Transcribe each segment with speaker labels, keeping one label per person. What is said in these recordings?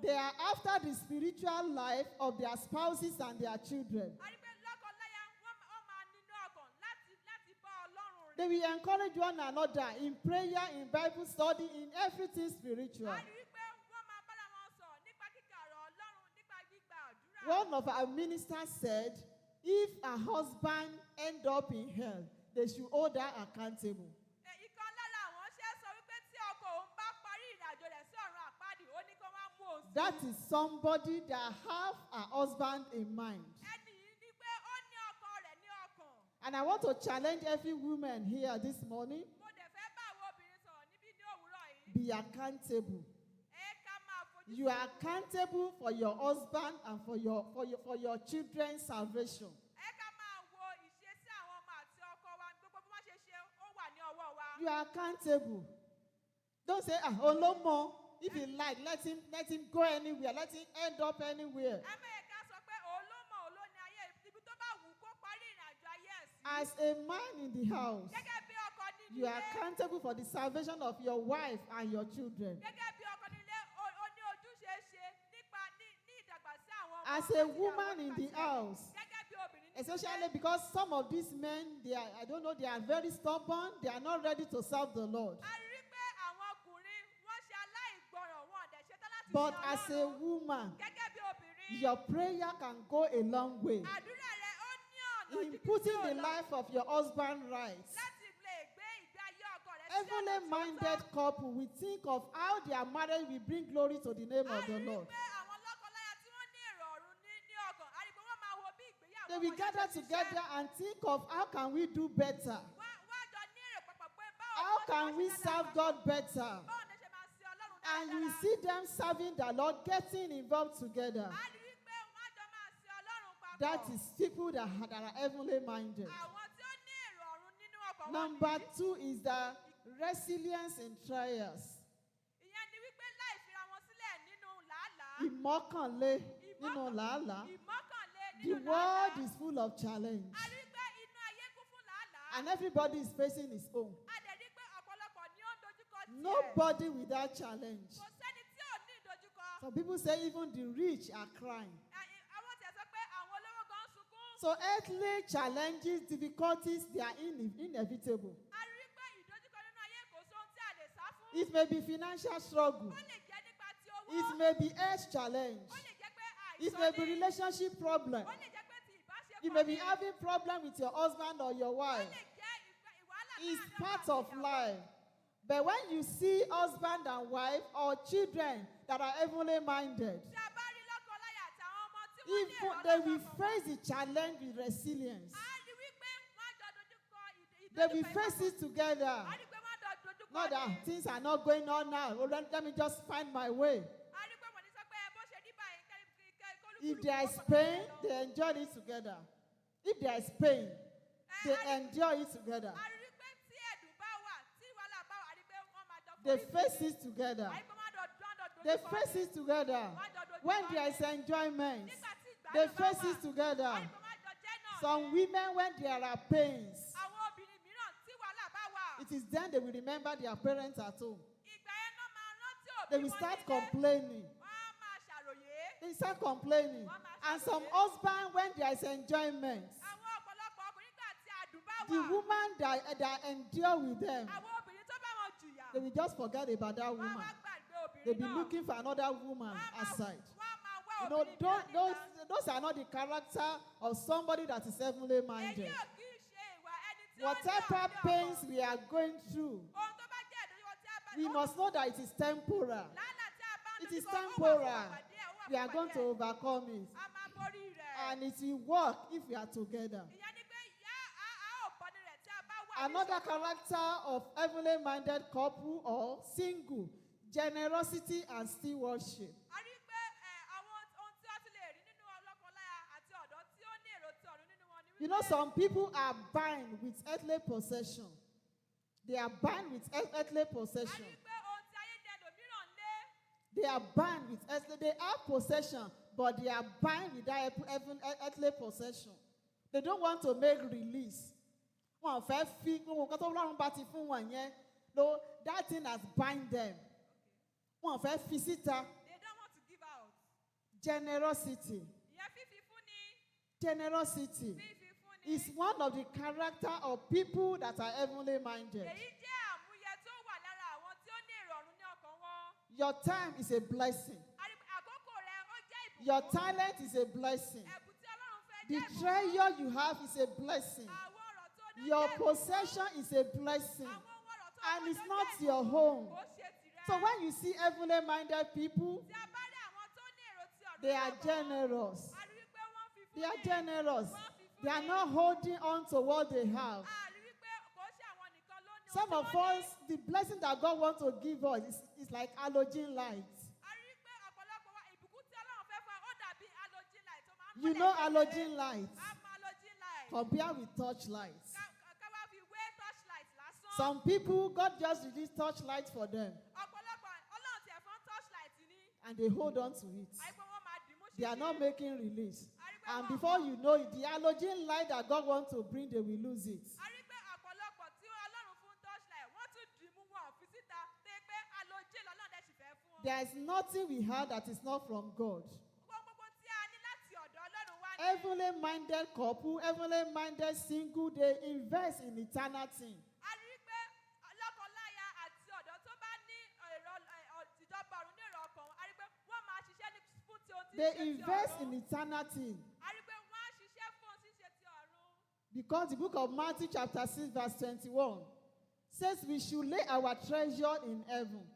Speaker 1: They are after the spiritual life of their spouses and their children.
Speaker 2: A rí pé lọ́kọ-láya wọ́n máa nínú ọkàn láti bá Ọlọ́run rìn.
Speaker 1: They will encourage one another in prayer, in Bible study, in everything spiritual.
Speaker 2: A rí pé wọ́n máa bára wọn sọ̀rọ̀ nípa kíkà ọ̀rọ̀ Ọlọ́run, nípa gbígba àdúrà.
Speaker 1: One of our ministers said, if a husband end up in hell, they should hold her accountable.
Speaker 2: Ìkan lára àwọn ṣe sọ wípé tí ọkọ òun bá parí ìrìnàjò rẹ̀ sí ọ̀run àpáàdì, ó ní kó wá mú òun sí.
Speaker 1: That is somebody that have a husband in mind.
Speaker 2: Ẹni yìí ní pé ó ní ọkọ rẹ̀ ní ọkàn.
Speaker 1: And I want to challenge every woman here this morning.
Speaker 2: Mo dẹ̀ fẹ́ bá àwọn obìnrin sọ̀rọ̀ níbí ní òwúrọ̀ yìí.
Speaker 1: Be accountable.
Speaker 2: Ká máa fojú
Speaker 1: You are accountable for your husband and for your children's salvation.
Speaker 2: Ká máa wo ìṣesí àwọn ọmọ àti ọkọ wa, gbogbo bí wọ́n ṣe ṣe ó wà ní ọwọ́ wa.
Speaker 1: You are accountable. Don't say, Olomo. If you like, let him go anywhere. Let him end up anywhere.
Speaker 2: Ká sọ pé òun ló ní ayé, ibi tó bá wù kó parí ìrìnàjò ayé ẹ̀ sí.
Speaker 1: As a man in the house,
Speaker 2: Gẹ́gẹ́ bí ọkọ nínú
Speaker 1: you are
Speaker 2: ilé.
Speaker 1: accountable for the salvation of your wife and your children.
Speaker 2: Gẹ́gẹ́ bí ọkọ nílé, ó ní ojúṣe ṣe nípa ní ìdàgbàsí àwọn ọmọ.
Speaker 1: As a woman in the house,
Speaker 2: Gẹ́gẹ́ bí obìnrin nínú ilé.
Speaker 1: especially because some of these men, they are very stubborn. They are not ready to serve the Lord.
Speaker 2: A rí pé àwọn ọkùnrin wọ́n ṣe aláìgbọràn, wọn ò dẹ̀ ṣetán láti
Speaker 1: But
Speaker 2: sin
Speaker 1: as a
Speaker 2: Ọlọ́run.
Speaker 1: woman,
Speaker 2: Gẹ́gẹ́ bí obìnrin,
Speaker 1: your prayer can go a long way
Speaker 2: àdúrà rẹ̀ ó ní ọ̀nà
Speaker 1: in
Speaker 2: jíjìn
Speaker 1: putting
Speaker 2: tí ò
Speaker 1: the
Speaker 2: lọ
Speaker 1: life of your husband right.
Speaker 2: láti lè gbé ìgbé ayé ọkọ rẹ̀ sí ọ̀nà
Speaker 1: Heavenly
Speaker 2: tí ó
Speaker 1: minded
Speaker 2: tọ́.
Speaker 1: couple will think of how their marriage will bring glory to the name
Speaker 2: A
Speaker 1: of the
Speaker 2: rí
Speaker 1: Lord.
Speaker 2: pé àwọn lọ́kọláya tí wọ́n ní èrò ọ̀run ní ọkàn, a rí pé wọ́n máa wo bí ìgbéyàwó
Speaker 1: They
Speaker 2: wọn
Speaker 1: will
Speaker 2: yóò
Speaker 1: gather
Speaker 2: ṣe
Speaker 1: together
Speaker 2: ṣiṣẹ́.
Speaker 1: and think of how can we do better?
Speaker 2: Wá jọ ní èrò papọ̀ pé báwo
Speaker 1: How
Speaker 2: ni wọ́n ṣe
Speaker 1: can
Speaker 2: máa
Speaker 1: we
Speaker 2: ṣe dáadáa
Speaker 1: serve
Speaker 2: papọ̀?
Speaker 1: God better?
Speaker 2: Báwo ni ṣe máa sin Ọlọ́run
Speaker 1: And you
Speaker 2: dáradára?
Speaker 1: see them serving the Lord, getting involved together.
Speaker 2: A rí pé wọ́n jọ máa sin Ọlọ́run papọ̀.
Speaker 1: That is people that are heavenly minded.
Speaker 2: Àwọn tí ó ní èrò ọ̀run nínú ọkàn wọn
Speaker 1: Number
Speaker 2: nìyí.
Speaker 1: 2 is the resilience in trials.
Speaker 2: Ìyẹn ni wípé láì fira wọn sílẹ̀ nínú làálàá.
Speaker 1: Ìmọ́kànlé nínú làálàá.
Speaker 2: Ìmọ́kànlé
Speaker 1: The
Speaker 2: nínú
Speaker 1: world
Speaker 2: làálàá.
Speaker 1: is full of challenge.
Speaker 2: A rí pé inú ayé kún fún làálàá.
Speaker 1: And everybody is facing his own.
Speaker 2: A dẹ̀ rí pé ọ̀pọ̀lọpọ̀ ni ó ń dojúkọ tiẹ̀.
Speaker 1: Nobody without challenge.
Speaker 2: Kò sẹ́ni tí ò ní ìdojúkọ.
Speaker 1: Some people say even the rich are crying.
Speaker 2: Àwọn tiẹ̀ sọ pé àwọn olówó gan ń sunkún.
Speaker 1: So earthly challenges, difficulties, they are inevitable.
Speaker 2: A rí pé ìdojúkọ nínú ayé kò sóhun tí a lè sá fún.
Speaker 1: It may be financial struggle.
Speaker 2: Ó lè jẹ́ nípa ti owó.
Speaker 1: It may be health challenge.
Speaker 2: Ó lè jẹ́ pé
Speaker 1: It
Speaker 2: àìsàn
Speaker 1: may be
Speaker 2: ni.
Speaker 1: relationship problem.
Speaker 2: Ó lè jẹ́ pé ti ìbáṣepọ̀
Speaker 1: You may be
Speaker 2: ni.
Speaker 1: having problem with your husband or your
Speaker 2: Ó
Speaker 1: wife.
Speaker 2: lè jẹ́ ìwàhálà
Speaker 1: It's
Speaker 2: láàárín
Speaker 1: part
Speaker 2: ọkọ
Speaker 1: of
Speaker 2: àti ìyàwó.
Speaker 1: life. But when you see husband and wife or children that are heavenly minded,
Speaker 2: Tí a bá rí lọ́kọláya àti àwọn ọmọ tí wọ́n ní
Speaker 1: even
Speaker 2: èrò
Speaker 1: they will
Speaker 2: ọlọ́kàn
Speaker 1: face the challenge with resilience.
Speaker 2: A rí wípé wọ́n jọ dojúkọ
Speaker 1: They will
Speaker 2: ìdojúkọ
Speaker 1: face it
Speaker 2: A
Speaker 1: together.
Speaker 2: rí pé wọ́n jọ dojúkọ
Speaker 1: Not
Speaker 2: ni.
Speaker 1: that things are not going on now. Oh, let me just find my way.
Speaker 2: A rí pé wọ́n ní sọ pé bó ṣe rí báyìí
Speaker 1: If there is pain, they enjoy it together. If there is pain, they endure it together.
Speaker 2: A rí pé tí ẹ̀dùn bá wà, tí wàhálà bá wà, a rí pé wọ́n máa jọ
Speaker 1: They
Speaker 2: forí
Speaker 1: face
Speaker 2: tì.
Speaker 1: it together.
Speaker 2: A rí pé wọ́n jọ dojúkọ
Speaker 1: They
Speaker 2: ni.
Speaker 1: face it together. When there is enjoyment,
Speaker 2: Nígbà tí ìgbádùn
Speaker 1: they
Speaker 2: bá
Speaker 1: face
Speaker 2: wà,
Speaker 1: it together.
Speaker 2: a rí pé wọ́n jọ jẹ́ náà
Speaker 1: Some
Speaker 2: ni.
Speaker 1: women, when there are pains,
Speaker 2: Àwọn obìnrin mìíràn tí wàhálà bá wà,
Speaker 1: it is then they will remember their parents at home.
Speaker 2: ìgbà yẹn náà máa rántí òbí
Speaker 1: They will
Speaker 2: wọn
Speaker 1: start
Speaker 2: nílé.
Speaker 1: complaining.
Speaker 2: Wọ́n á máa ṣàròyé.
Speaker 1: They start complaining. And some husband, when there is enjoyment,
Speaker 2: Àwọn ọ̀pọ̀lọpọ̀ ọkùnrin nígbà tí àdùn bá
Speaker 1: the
Speaker 2: wà,
Speaker 1: woman that endure with them,
Speaker 2: àwọn obìnrin tó bá wọn jùyà,
Speaker 1: they will just forget about that
Speaker 2: wọ́n á wá
Speaker 1: woman.
Speaker 2: gbàgbé
Speaker 1: They'll
Speaker 2: obìnrin
Speaker 1: be
Speaker 2: náà.
Speaker 1: looking for another woman
Speaker 2: Wọ́n á máa-
Speaker 1: aside.
Speaker 2: wọ́n á máa wá
Speaker 1: You know,
Speaker 2: obìnrin mìíràn níta.
Speaker 1: those are not the character of somebody that is heavenly
Speaker 2: Èyí
Speaker 1: minded.
Speaker 2: ò kí ń ṣe ìwà ẹni tí ó ní
Speaker 1: Whatever
Speaker 2: ọ̀dọ́
Speaker 1: pains
Speaker 2: ọkàn.
Speaker 1: we are going through,
Speaker 2: Ohun tó bá jẹ́ ìdojúkọ tí a bá
Speaker 1: we must know that it is temporal.
Speaker 2: lálà tí a bá ń
Speaker 1: It is
Speaker 2: dojúkọ, ó wà fún
Speaker 1: temporal.
Speaker 2: ìgbà díẹ̀, ó wà
Speaker 1: We
Speaker 2: fún
Speaker 1: are
Speaker 2: ìgbà
Speaker 1: going to
Speaker 2: díẹ̀.
Speaker 1: overcome it.
Speaker 2: A máa borí rẹ̀.
Speaker 1: And it will work if we are together.
Speaker 2: Ìyẹn ni pé a ò bọ́ni rẹ̀ tí a bá wà ní
Speaker 1: Another
Speaker 2: ìṣọ̀kan.
Speaker 1: character of heavenly minded couple or single, generosity and stewardship.
Speaker 2: A rí pé àwọn ohun tí ó ti lè rí nínú ọlọ́kọláya àti ọ̀dọ́ tí ó ní èrò ti ọ̀run nínú wọn ni
Speaker 1: You know,
Speaker 2: wípé
Speaker 1: some people are bound with earthly possession. They are bound with earthly
Speaker 2: a
Speaker 1: possession.
Speaker 2: rí pé ohun tí ayé ní ẹlòmíràn lé.
Speaker 1: They are bound with earthly. They have possession, but they are bound with that earthly possession. They don't want to make release. Wọ́n fẹ́ fi gbogbo nǹkan tó Ọlọ́run bá ti fún wọn yẹn. No, that thing has bind them. Wọ́n fẹ́ fi síta.
Speaker 2: They don't want to give out.
Speaker 1: Generosity.
Speaker 2: ìyẹn fífi fúnni,
Speaker 1: Generosity
Speaker 2: fífi fúnni.
Speaker 1: is one of the character of people that are heavenly minded.
Speaker 2: Èyí jẹ́ àmúyẹ tó wà lára àwọn tí ó ní èrò ọ̀run ní ọkàn wọn.
Speaker 1: Your time is a blessing.
Speaker 2: Àkókò rẹ ó jẹ́
Speaker 1: Your
Speaker 2: ìbùkún.
Speaker 1: talent is a blessing.
Speaker 2: Ẹ̀bùn tí Ọlọ́run fẹ́
Speaker 1: The
Speaker 2: jẹ́ ìbùkún.
Speaker 1: treasure you have is a blessing.
Speaker 2: Àwọn ọ̀rọ̀ tó ní
Speaker 1: Your
Speaker 2: jẹ́ ìbùkún.
Speaker 1: possession is a blessing.
Speaker 2: Àwọn ọ̀rọ̀ tó
Speaker 1: And
Speaker 2: ní
Speaker 1: it's
Speaker 2: jẹ́
Speaker 1: not
Speaker 2: ìbùkún.
Speaker 1: your home.
Speaker 2: Kò ṣe tìrẹ.
Speaker 1: So when you see heavenly minded people,
Speaker 2: Tí a bá rí àwọn tó ní èrò ti ọ̀run
Speaker 1: they
Speaker 2: ní
Speaker 1: are
Speaker 2: ọkàn wọn,
Speaker 1: generous.
Speaker 2: a rí wípé wọ́n fi
Speaker 1: They are
Speaker 2: fúnni.
Speaker 1: generous.
Speaker 2: Wọ́n fi fúnni.
Speaker 1: They are not holding on to what they have.
Speaker 2: A rí wípé kò ṣe àwọn nìkan ló ní
Speaker 1: Some
Speaker 2: ohun
Speaker 1: of
Speaker 2: tí wọ́n ní.
Speaker 1: us, the blessing that God wants to give us is like halogen lights.
Speaker 2: A rí pé ọ̀pọ̀lọpọ̀ wa ìbùkún tí Ọlọ́run fẹ́ fún wa ó dàbí halogen light tó máa ń
Speaker 1: You
Speaker 2: mọ́lẹ̀
Speaker 1: know
Speaker 2: kedere.
Speaker 1: halogen lights.
Speaker 2: A mọ halogen light.
Speaker 1: Compare with torch lights.
Speaker 2: Ká wá fi wé torchlight lásán.
Speaker 1: Some people, God just released torch lights for them
Speaker 2: Ọ̀pọ̀lọpọ̀ Ọlọ́run tiẹ̀ fún torchlight ní.
Speaker 1: and they hold on to it.
Speaker 2: Àìpé wọ́n máa dìímú
Speaker 1: They are not
Speaker 2: ṣinṣin.
Speaker 1: making release.
Speaker 2: A rí pé
Speaker 1: And
Speaker 2: wọ́n-
Speaker 1: before you know it, the halogen light that God wants to bring, they will lose it.
Speaker 2: A rí pé ọ̀pọ̀lọpọ̀ tí Ọlọ́run fún torchlight wọ́n tún dìímú wọn fi síta tó yẹ pé halogen lọ́nà dẹ̀ sì fẹ́ fún wọn.
Speaker 1: There is nothing we have that is not from God.
Speaker 2: Gbogbo tí a ní láti ọ̀dọ̀ Ọlọ́run wá ní.
Speaker 1: Heavenly minded couple, heavenly minded single, they invest in eternal things.
Speaker 2: A rí pé lọ́kọláya àti ọ̀dọ́ tó bá ní ìjọba ọ̀run ní èrò ọkàn wọn, a rí pé wọ́n máa ṣiṣẹ́ ní fún ti ohun tí ń
Speaker 1: They
Speaker 2: ṣe ti
Speaker 1: invest in
Speaker 2: ọ̀run.
Speaker 1: eternal things.
Speaker 2: A rí pé wọ́n á ṣiṣẹ́ fún ohun tí ń ṣe ti ọ̀run.
Speaker 1: Because the book of Matthew chapter 6 verse 21 says we should lay our treasure in heaven.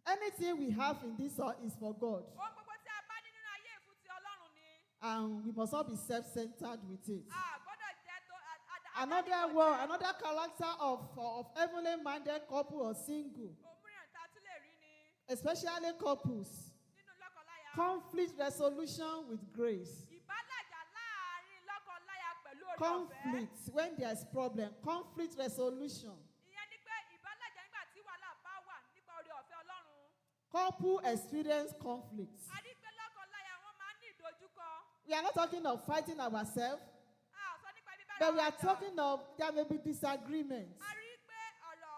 Speaker 1: Anything we have in this earth is for God.
Speaker 2: Ohun gbogbo tí a bá ní nínú ayé ìfún ti Ọlọ́run ni.
Speaker 1: And we must not be self-centered with it.
Speaker 2: A gbọ́dọ̀ jẹ́ tó
Speaker 1: Another word, another character of heavenly minded couple or single,
Speaker 2: òmíràn tá a tún lè rí ni
Speaker 1: especially couples,
Speaker 2: nínú lọ́kọláya.
Speaker 1: conflict resolution with grace.
Speaker 2: Ìbálàjà láàárín lọ́kọláya pẹ̀lú oore ọ̀fẹ́.
Speaker 1: Conflict, when there's problem, conflict resolution.
Speaker 2: Ìyẹn ni pé ìbálàjà nígbà tí wàhálà bá wà nípa oore ọ̀fẹ́ Ọlọ́run.
Speaker 1: Couple experience conflicts.
Speaker 2: A rí pé lọ́kọláya wọ́n máa ń ní ìdojúkọ.
Speaker 1: We are not talking of fighting ourselves,
Speaker 2: A ò sọ nípa bíbára
Speaker 1: but we
Speaker 2: wa
Speaker 1: are
Speaker 2: jà.
Speaker 1: talking of there may be disagreements.
Speaker 2: A rí pé ọ̀rọ̀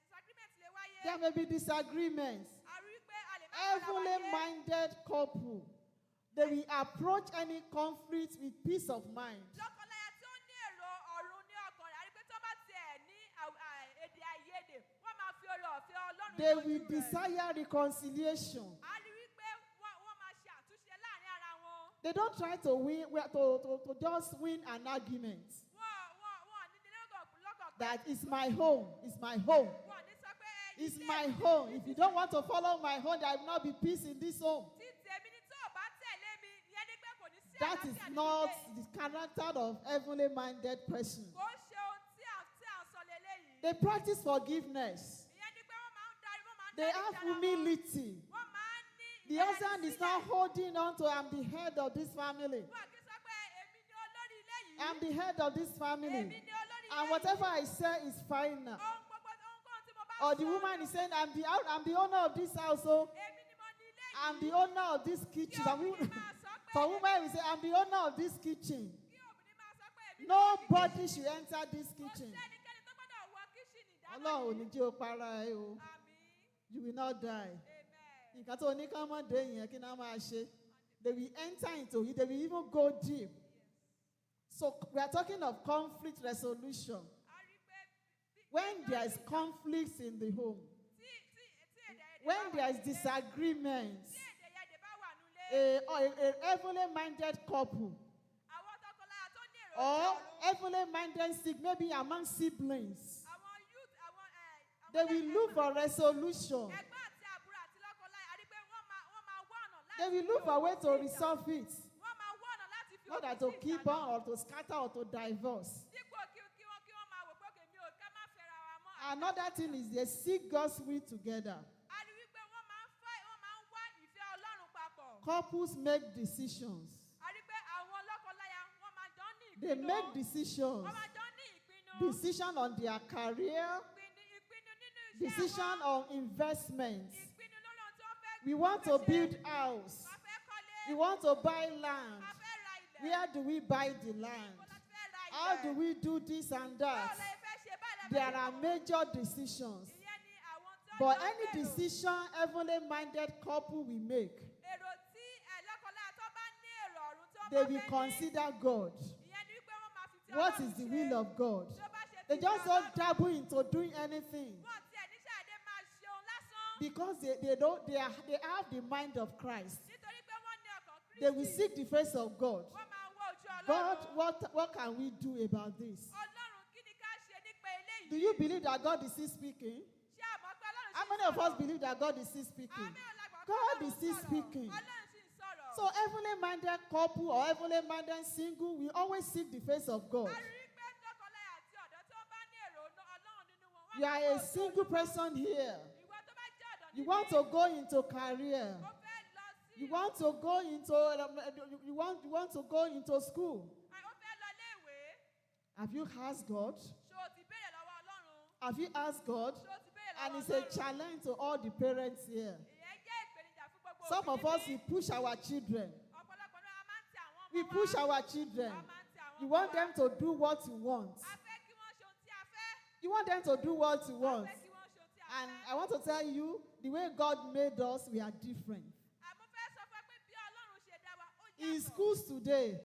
Speaker 2: disagreement lè wáyé.
Speaker 1: There may be disagreements.
Speaker 2: A rí pé a lè má bára wa
Speaker 1: Heavenly
Speaker 2: yé.
Speaker 1: minded couple, they will approach any conflict with peace of mind.
Speaker 2: Lọ́kọláya tí ó ní èrò ọ̀run ní ọkàn rẹ̀, a rí pé tó bá tiẹ̀ ní èdè àìyedè, wọ́n máa fi oore ọ̀fẹ́ Ọlọ́run
Speaker 1: They
Speaker 2: yanjú
Speaker 1: will
Speaker 2: rẹ̀.
Speaker 1: desire reconciliation.
Speaker 2: A rí wípé wọ́n máa ṣe àtúnṣe láàrin ara wọn.
Speaker 1: They don't try to win to just win an argument.
Speaker 2: Wọ́n ní lọ́kàn pé
Speaker 1: That is my home. It's my home.
Speaker 2: wọ́n ní sọ pé
Speaker 1: It's
Speaker 2: ilé
Speaker 1: my
Speaker 2: mi
Speaker 1: home.
Speaker 2: ni
Speaker 1: If you don't want to follow my home, there will not be peace in this home.
Speaker 2: tí tèmi ni tó o bá tẹ̀lé mi, ìyẹn ni pé kò ní sí
Speaker 1: That is
Speaker 2: àlàáfíà nínú
Speaker 1: not
Speaker 2: ilé.
Speaker 1: the character of heavenly minded person.
Speaker 2: Kò ṣe ohun tí à ń sọ leléyìí.
Speaker 1: They practice forgiveness.
Speaker 2: Ìyẹn ni pé wọ́n máa ń darí
Speaker 1: They have
Speaker 2: ara wọn.
Speaker 1: humility.
Speaker 2: Wọ́n máa ń ní
Speaker 1: The
Speaker 2: ìrẹ̀lẹ̀
Speaker 1: husband is
Speaker 2: sílẹ̀.
Speaker 1: not holding on to I'm the head of this family.
Speaker 2: Wọ́n kì í sọ pé èmi ni olórí ilé yìí.
Speaker 1: I'm the head of this
Speaker 2: Èmi
Speaker 1: family.
Speaker 2: ni olórí ilé
Speaker 1: And
Speaker 2: yìí.
Speaker 1: whatever I say is final.
Speaker 2: Ohunkóhun tí mo bá
Speaker 1: Or the
Speaker 2: sọ,
Speaker 1: woman is saying, I'm the owner of this household.
Speaker 2: èmi ni mo ní ilé yìí.
Speaker 1: I'm the owner of this kitchen.
Speaker 2: Kí
Speaker 1: Some
Speaker 2: obìnrin
Speaker 1: women,
Speaker 2: máa sọ pé-
Speaker 1: some women will say, I'm the owner of this kitchen.
Speaker 2: Kí obìnrin máa sọ pé èmi ni mo ní
Speaker 1: Nobody should enter this
Speaker 2: Kò
Speaker 1: kitchen.
Speaker 2: sẹ́nikẹ́ni tó gbọ́dọ̀ wọ kíṣìnì ìdáná
Speaker 1: Ọlọ́run ò
Speaker 2: yìí.
Speaker 1: ní jẹ́ o para ẹ o.
Speaker 2: Àmín.
Speaker 1: You will not die.
Speaker 2: Amen.
Speaker 1: Nǹkan tó ní ká mọ̀ dé yẹn kí náà máa ṣe. They will enter into it. They will even go deep. So we are talking of conflict resolution.
Speaker 2: A rí pé
Speaker 1: When there is conflict in the home,
Speaker 2: tí èdè-àìyedè
Speaker 1: when
Speaker 2: bá
Speaker 1: there
Speaker 2: wà
Speaker 1: is
Speaker 2: nílé,
Speaker 1: disagreements,
Speaker 2: tí èdè-àìyedè bá wà nílé,
Speaker 1: or a heavenly minded couple
Speaker 2: àwọn tọkọláya tó ní èrò
Speaker 1: or
Speaker 2: ọ̀run,
Speaker 1: heavenly minded maybe among siblings,
Speaker 2: àwọn youth, àwọn
Speaker 1: they will look for resolution.
Speaker 2: ẹgbẹ́ àti àbúrò àti lọ́kọláya, a rí pé wọ́n máa wá ọ̀nà láti
Speaker 1: They will
Speaker 2: fi
Speaker 1: look for a way
Speaker 2: òpin
Speaker 1: to
Speaker 2: sí ìjà.
Speaker 1: resolve it.
Speaker 2: Wọ́n máa wá ọ̀nà láti fi
Speaker 1: Not
Speaker 2: òpin
Speaker 1: that
Speaker 2: sí
Speaker 1: to
Speaker 2: ìjà
Speaker 1: keep
Speaker 2: náà.
Speaker 1: on or to scatter or to divorce.
Speaker 2: Dípò kí wọ́n máa wò pé òkè mi ò ká má fẹ́ra wa mọ́.
Speaker 1: Another thing is they seek God's will together.
Speaker 2: A rí wípé wọ́n máa ń wá ìfẹ́ Ọlọ́run papọ̀.
Speaker 1: Couples make decisions.
Speaker 2: A rí pé àwọn lọ́kọláya wọ́n máa jọ ní ìpinnu.
Speaker 1: They make decisions.
Speaker 2: Wọ́n máa jọ ní ìpinnu.
Speaker 1: Decision on their career,
Speaker 2: Ìpinnu nínú iṣẹ́
Speaker 1: decision
Speaker 2: wọn.
Speaker 1: on investments.
Speaker 2: Ìpinnu lórí ohun tí wọ́n fẹ́
Speaker 1: We want to
Speaker 2: wọ́n fẹ́
Speaker 1: build
Speaker 2: ṣe.
Speaker 1: house.
Speaker 2: Wọ́n fẹ́ kọ́lé.
Speaker 1: We want to buy land.
Speaker 2: A fẹ́ ra ilẹ̀.
Speaker 1: Where do we buy the land?
Speaker 2: Ibo la ti fẹ́ ra ilẹ̀?
Speaker 1: How do we do this and
Speaker 2: Báwo
Speaker 1: that?
Speaker 2: la fẹ́ ṣe? Báwo la fẹ́
Speaker 1: There
Speaker 2: ṣe?
Speaker 1: are major decisions.
Speaker 2: Ìyẹn ni àwọn tó
Speaker 1: But
Speaker 2: jọ
Speaker 1: any
Speaker 2: gbèrò.
Speaker 1: decision heavenly minded couple will make,
Speaker 2: Èrò tí lọ́kọláya
Speaker 1: they
Speaker 2: bá
Speaker 1: will
Speaker 2: fẹ́ ní,
Speaker 1: consider God.
Speaker 2: ìyẹn ni wípé wọ́n máa fi ti
Speaker 1: What
Speaker 2: Ọlọ́run
Speaker 1: is the
Speaker 2: ṣe.
Speaker 1: will of God?
Speaker 2: Tí ó bá ṣe
Speaker 1: They
Speaker 2: ti
Speaker 1: just
Speaker 2: ìfẹ́
Speaker 1: don't
Speaker 2: Ọlọ́run,
Speaker 1: dabble into doing anything
Speaker 2: wọ́n tiẹ̀ ní ṣàdé máa ṣe ohun lásán.
Speaker 1: because they have the mind of Christ.
Speaker 2: Nítorí pé wọ́n ní ọkàn
Speaker 1: They will
Speaker 2: Kristi.
Speaker 1: seek the face of God.
Speaker 2: Wọ́n máa wá ojú
Speaker 1: God,
Speaker 2: Ọlọ́run.
Speaker 1: what can we do about this?
Speaker 2: Ọlọ́run kí ni ká ṣe nípa eléyìí?
Speaker 1: Do you believe that God is still speaking?
Speaker 2: Ṣé àmọ́ pé Ọlọ́run
Speaker 1: How
Speaker 2: ṣì ń
Speaker 1: many of us
Speaker 2: sọ̀rọ̀?
Speaker 1: believe that God is still speaking?
Speaker 2: Àwọn mẹ́rin la gbà pé
Speaker 1: God
Speaker 2: Ọlọ́run
Speaker 1: is still
Speaker 2: sọ̀rọ̀.
Speaker 1: speaking.
Speaker 2: Ọlọ́run sì ń sọ̀rọ̀.
Speaker 1: So heavenly minded couple or heavenly minded single will always seek the face of God.
Speaker 2: A rí i pé tọkọláya àti ọ̀dọ́ tí ó bá ní èrò Ọlọ́run nínú wọn, wọ́n
Speaker 1: You
Speaker 2: máa
Speaker 1: are
Speaker 2: wá
Speaker 1: a
Speaker 2: ojú
Speaker 1: single
Speaker 2: Olúwa.
Speaker 1: person here.
Speaker 2: Ìwọ tó bá jẹ́ ọ̀dọ́
Speaker 1: You
Speaker 2: níbí,
Speaker 1: want to go into career.
Speaker 2: ó fẹ́ lọ sí
Speaker 1: You want to go into you want to go into school.
Speaker 2: ó fẹ́ lọ léèwé.
Speaker 1: Have you asked God?
Speaker 2: Ṣé o ti béèrè lọ́wọ́ Ọlọ́run?
Speaker 1: Have you asked God?
Speaker 2: Ṣé o ti béèrè
Speaker 1: And
Speaker 2: lọ́wọ́
Speaker 1: it's a
Speaker 2: Ọlọ́run?
Speaker 1: challenge to all the parents here.
Speaker 2: Ìyẹn jẹ́ ìpèníjà fún gbogbo
Speaker 1: Some
Speaker 2: òbí
Speaker 1: of us
Speaker 2: níbí.
Speaker 1: we push our children.
Speaker 2: Ọ̀pọ̀lọpọ̀ náà a máa ń tẹ àwọn ọmọ
Speaker 1: We
Speaker 2: wa.
Speaker 1: push our children.
Speaker 2: A máa ń tẹ àwọn
Speaker 1: You
Speaker 2: ọmọ
Speaker 1: want
Speaker 2: wa.
Speaker 1: them to do what you want.
Speaker 2: A fẹ́ kí wọ́n ṣe ohun tí a fẹ́.
Speaker 1: You want them to do what you
Speaker 2: A
Speaker 1: want.
Speaker 2: fẹ́ kí wọ́n ṣe ohun tí a
Speaker 1: And
Speaker 2: fẹ́.
Speaker 1: I want to tell you, the way God made us, we are different.
Speaker 2: Àmọ́ fẹ́ sọ fún ẹ pé bí Ọlọ́run ṣe dá wa, ó
Speaker 1: In
Speaker 2: yàtọ̀.
Speaker 1: schools today,